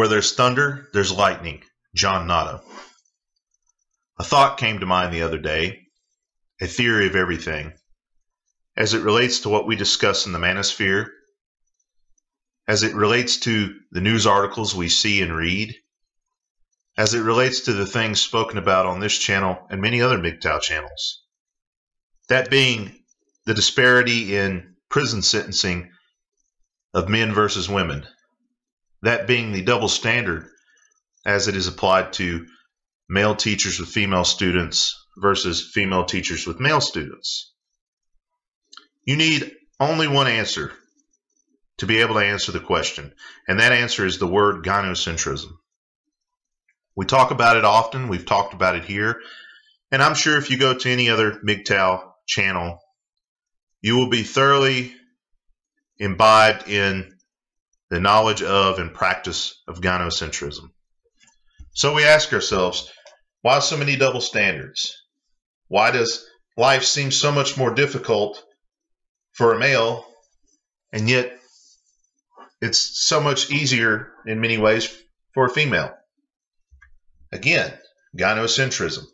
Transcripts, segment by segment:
Where there's thunder, there's lightning. John Mgtow. A thought came to mind the other day, a theory of everything, as it relates to what we discuss in the manosphere, as it relates to the news articles we see and read, as it relates to the things spoken about on this channel and many other Mgtow channels. That being the disparity in prison sentencing of men versus women. That being the double standard as it is applied to male teachers with female students versus female teachers with male students. You need only one answer to be able to answer the question, and that answer is the word Gynocentrism. We talk about it often, we've talked about it here, and I'm sure if you go to any other Mgtow channel, you will be thoroughly imbibed in the knowledge of and practice of Gynocentrism. So we ask ourselves, why so many double standards? Why does life seem so much more difficult for a male, and yet it's so much easier in many ways for a female? Again, Gynocentrism.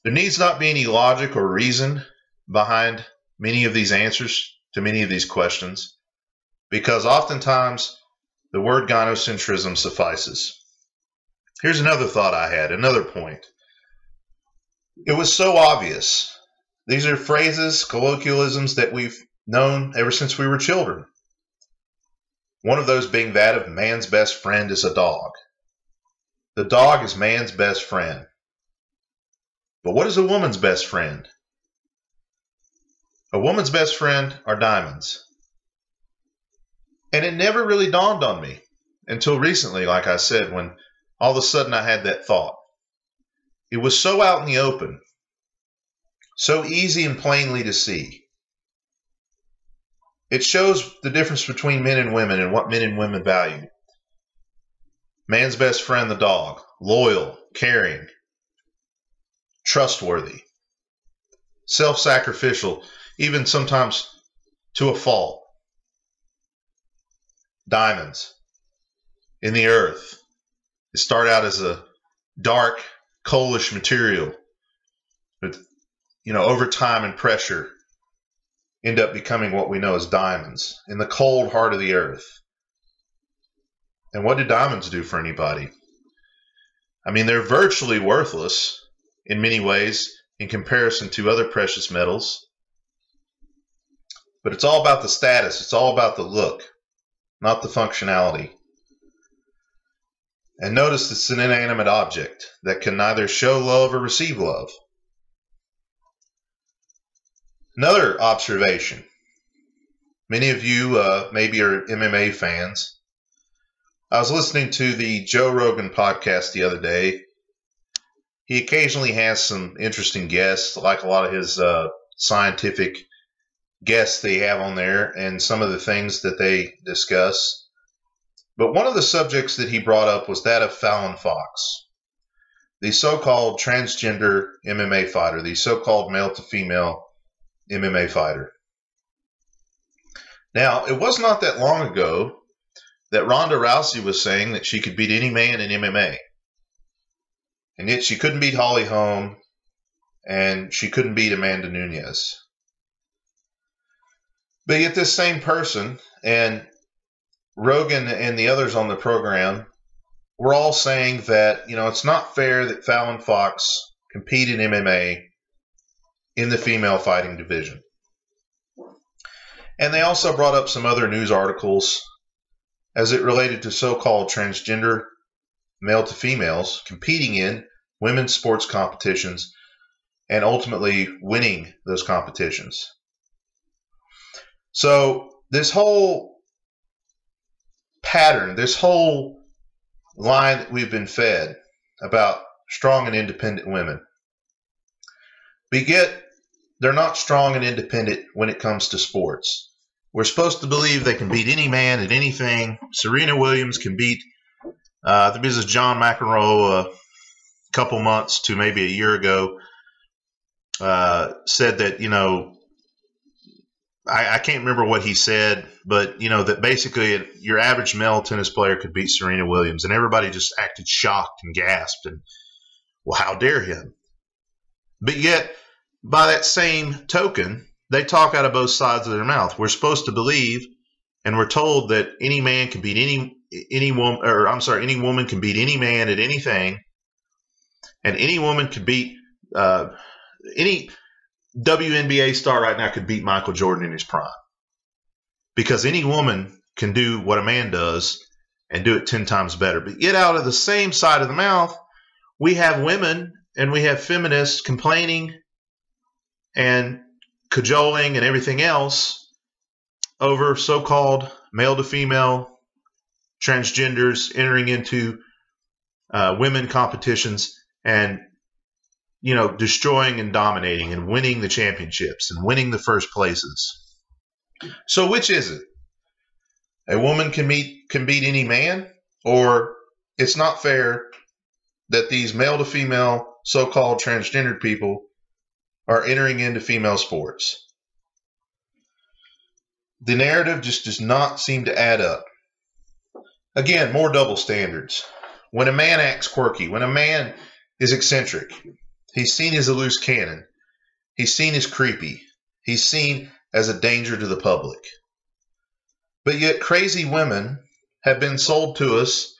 There needs not be any logic or reason behind many of these answers to many of these questions, because oftentimes the word Gynocentrism suffices. Here's another thought I had, another point. It was so obvious. These are phrases, colloquialisms that we've known ever since we were children. One of those being that of man's best friend is a dog. The dog is man's best friend. But what is a woman's best friend? A woman's best friend are diamonds. And it never really dawned on me until recently, like I said, when all of a sudden I had that thought. It was so out in the open, so easy and plainly to see. It shows the difference between men and women and what men and women value. Man's best friend, the dog, loyal, caring, trustworthy, self-sacrificial, even sometimes to a fault. Diamonds in the earth. It started out as a dark, coalish material, but over time and pressure, end up becoming what we know as diamonds in the cold heart of the earth. And what do diamonds do for anybody? I mean, they're virtually worthless in many ways in comparison to other precious metals. But it's all about the status. It's all about the look, not the functionality. And notice it's an inanimate object that can neither show love or receive love. Another observation. Many of you maybe are MMA fans. I was listening to the Joe Rogan podcast the other day. He occasionally has some interesting guests, like a lot of his scientific guests they have on there and some of the things that they discuss. But one of the subjects that he brought up was that of Fallon Fox, the so-called transgender MMA fighter, the so-called male-to-female MMA fighter. Now, it was not that long ago that Ronda Rousey was saying that she could beat any man in MMA. And yet she couldn't beat Holly Holm, and she couldn't beat Amanda Nunes. But yet this same person, and Rogan and the others on the program, were all saying that, it's not fair that Fallon Fox compete in MMA in the female fighting division. And they also brought up some other news articles as it related to so-called transgender male-to-females competing in women's sports competitions and ultimately winning those competitions. So this whole pattern, this whole line that we've been fed about strong and independent women, but yet they're not strong and independent when it comes to sports. We're supposed to believe they can beat any man at anything. Serena Williams can beat, I think this is John McEnroe a couple months to maybe a year ago, said that, I can't remember what he said, but that basically your average male tennis player could beat Serena Williams, and everybody just acted shocked and gasped, and well, how dare him? But yet, by that same token, they talk out of both sides of their mouth. We're supposed to believe, and we're told that any man can beat any woman, any woman can beat any man at anything, and any woman could beat any WNBA star right now could beat Michael Jordan in his prime, because any woman can do what a man does and do it 10 times better. But yet, out of the same side of the mouth, we have women and we have feminists complaining and cajoling and everything else over so-called male-to-female transgenders entering into women competitions and destroying and dominating and winning the championships and winning the first places. So which is it? A woman can beat any man, or it's not fair that these male-to-female so-called transgendered people are entering into female sports? The narrative just does not seem to add up. Again, more double standards. When a man acts quirky, when a man is eccentric, he's seen as a loose cannon. He's seen as creepy. He's seen as a danger to the public. But yet crazy women have been sold to us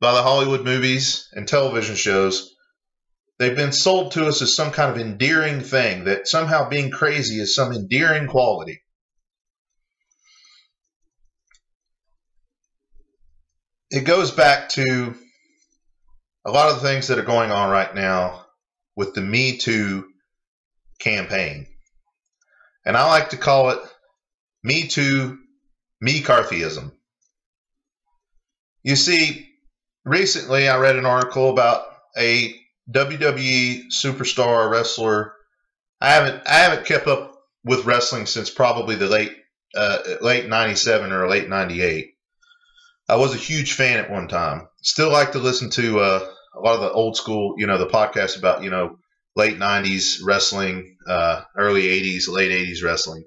by the Hollywood movies and television shows. They've been sold to us as some kind of endearing thing, that somehow being crazy is some endearing quality. It goes back to a lot of the things that are going on right now with the MeToo campaign. And I like to call it MeToo, Me-Carthyism. You see, recently I read an article about a WWE superstar wrestler. I haven't kept up with wrestling since probably the late 97 or late 98. I was a huge fan at one time. Still like to listen to a lot of the old school, the podcasts about, late 90s wrestling, early 80s, late 80s wrestling.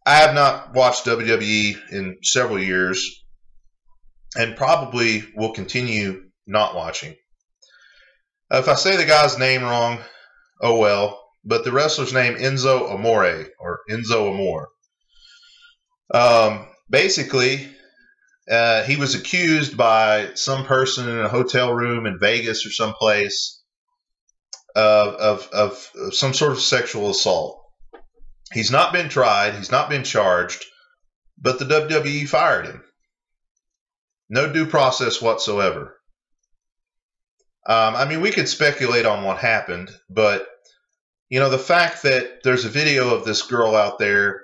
I have not watched WWE in several years and probably will continue not watching. If I say the guy's name wrong, oh well. But the wrestler's name, Enzo Amore, or Enzo Amore. Basically, he was accused by some person in a hotel room in Vegas or someplace of some sort of sexual assault. He's not been tried. He's not been charged. But the WWE fired him. No due process whatsoever. We could speculate on what happened, but the fact that there's a video of this girl out there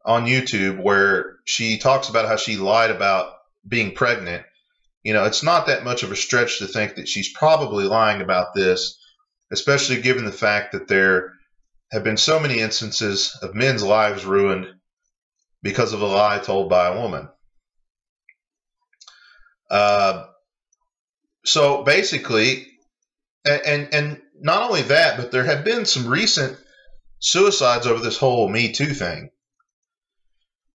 on YouTube where she talks about how she lied about being pregnant, it's not that much of a stretch to think that she's probably lying about this, especially given the fact that there have been so many instances of men's lives ruined because of a lie told by a woman. So basically, and not only that, but there have been some recent suicides over this whole Me Too thing.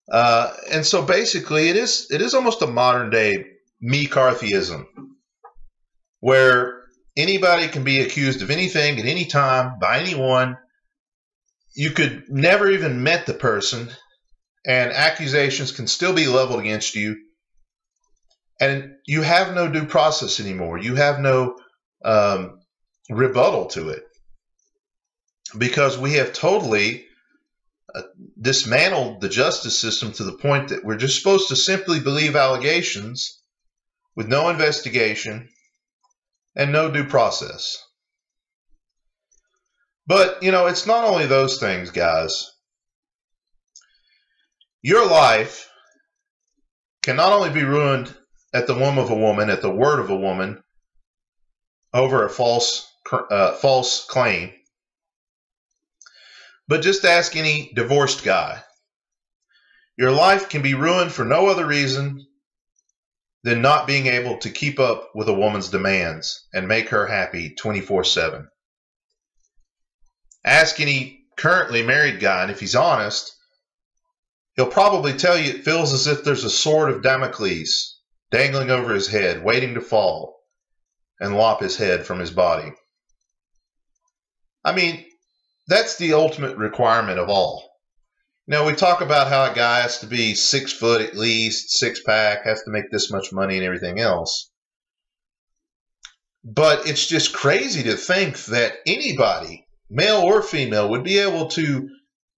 And so basically it is almost a modern day Me-Carthyism, where anybody can be accused of anything at any time by anyone. You could never even met the person, and accusations can still be leveled against you. And you have no due process anymore. You have no rebuttal to it, because we have totally dismantled the justice system to the point that we're just supposed to simply believe allegations with no investigation and no due process. But, it's not only those things, guys. Your life can not only be ruined at the whim of a woman, at the word of a woman, over a false claim, but just ask any divorced guy. Your life can be ruined for no other reason than not being able to keep up with a woman's demands and make her happy 24/7. Ask any currently married guy, and if he's honest, He'll probably tell you it feels as if there's a sword of Damocles dangling over his head, waiting to fall and lop his head from his body. I mean, that's the ultimate requirement of all. We talk about how a guy has to be 6 foot at least, 6-pack, has to make this much money and everything else. But it's just crazy to think that anybody, male or female, would be able to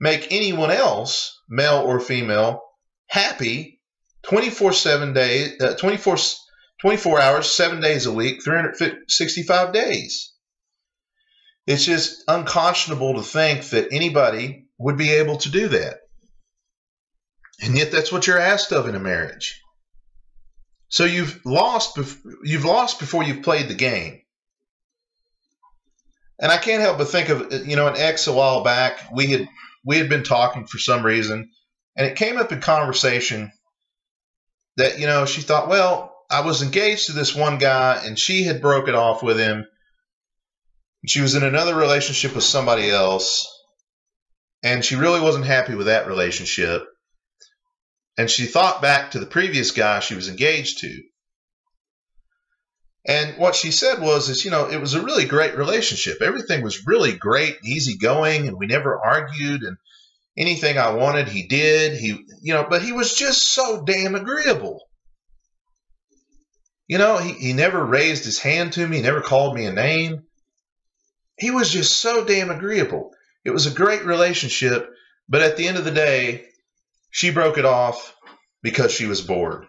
make anyone else, male or female, happy 24 hours, 7 days a week, 365 days. It's just unconscionable to think that anybody would be able to do that. And yet that's what you're asked of in a marriage. So you've lost before you've played the game. And I can't help but think of, an ex a while back, we had been talking for some reason, and it came up in conversation that, she thought, well, I was engaged to this one guy and she had broken off with him. She was in another relationship with somebody else, and she really wasn't happy with that relationship. And she thought back to the previous guy she was engaged to. And what she said was, it was a really great relationship. Everything was really great, easygoing, and we never argued, and anything I wanted, he did. But he was just so damn agreeable. He never raised his hand to me, he never called me a name. He was just so damn agreeable. It was a great relationship, but at the end of the day, she broke it off because she was bored.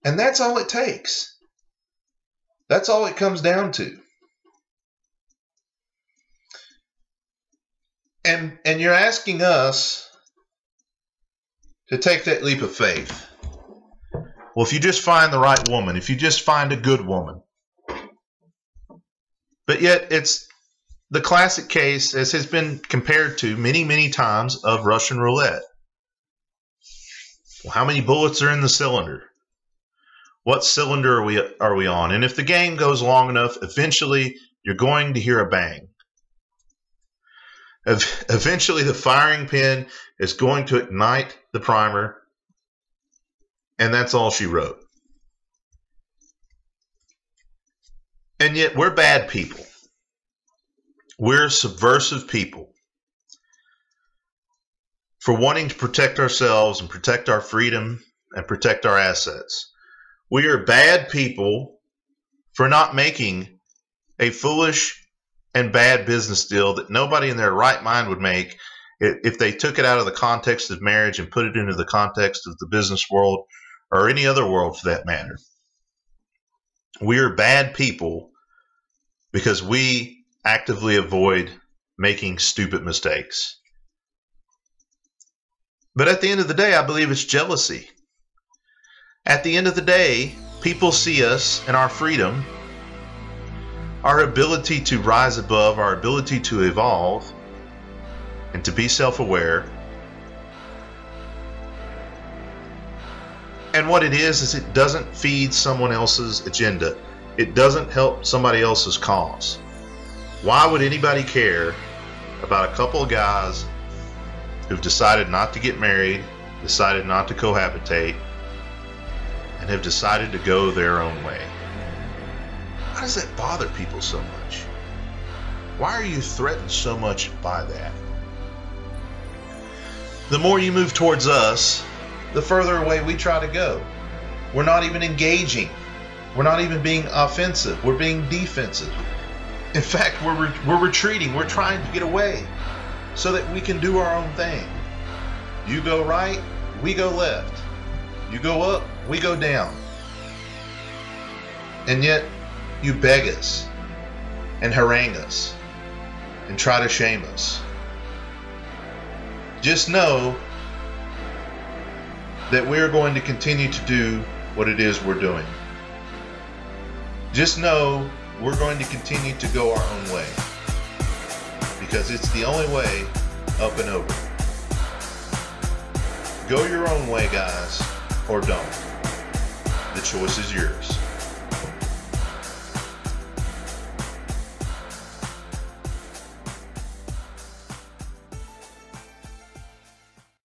And that's all it takes. That's all it comes down to. And you're asking us to take that leap of faith. Well, if you just find the right woman, if you just find a good woman. But yet it's the classic case, as has been compared to many, many times, of Russian roulette. Well, how many bullets are in the cylinder? What cylinder are we on? And if the game goes long enough, eventually you're going to hear a bang. Eventually the firing pin is going to ignite the primer, and that's all she wrote. And yet we're bad people. We're subversive people for wanting to protect ourselves and protect our freedom and protect our assets. We are bad people for not making a foolish and bad business deal that nobody in their right mind would make if they took it out of the context of marriage and put it into the context of the business world or any other world for that matter. We are bad people because we actively avoid making stupid mistakes. But at the end of the day, I believe it's jealousy. At the end of the day, people see us and our freedom, our ability to rise above, our ability to evolve, and to be self-aware. And what it is it doesn't feed someone else's agenda. It doesn't help somebody else's cause. Why would anybody care about a couple of guys who've decided not to get married, decided not to cohabitate, and have decided to go their own way? Why does that bother people so much? Why are you threatened so much by that? The more you move towards us, the further away we try to go. We're not even engaging. We're not even being offensive. We're being defensive. In fact, we're retreating. We're trying to get away so that we can do our own thing. You go right, we go left. You go up, we go down. And yet, you beg us and harangue us and try to shame us. Just know that we're going to continue to do what it is we're doing. Just know we're going to continue to go our own way, because it's the only way up and over. Go your own way, guys, or don't. The choice is yours.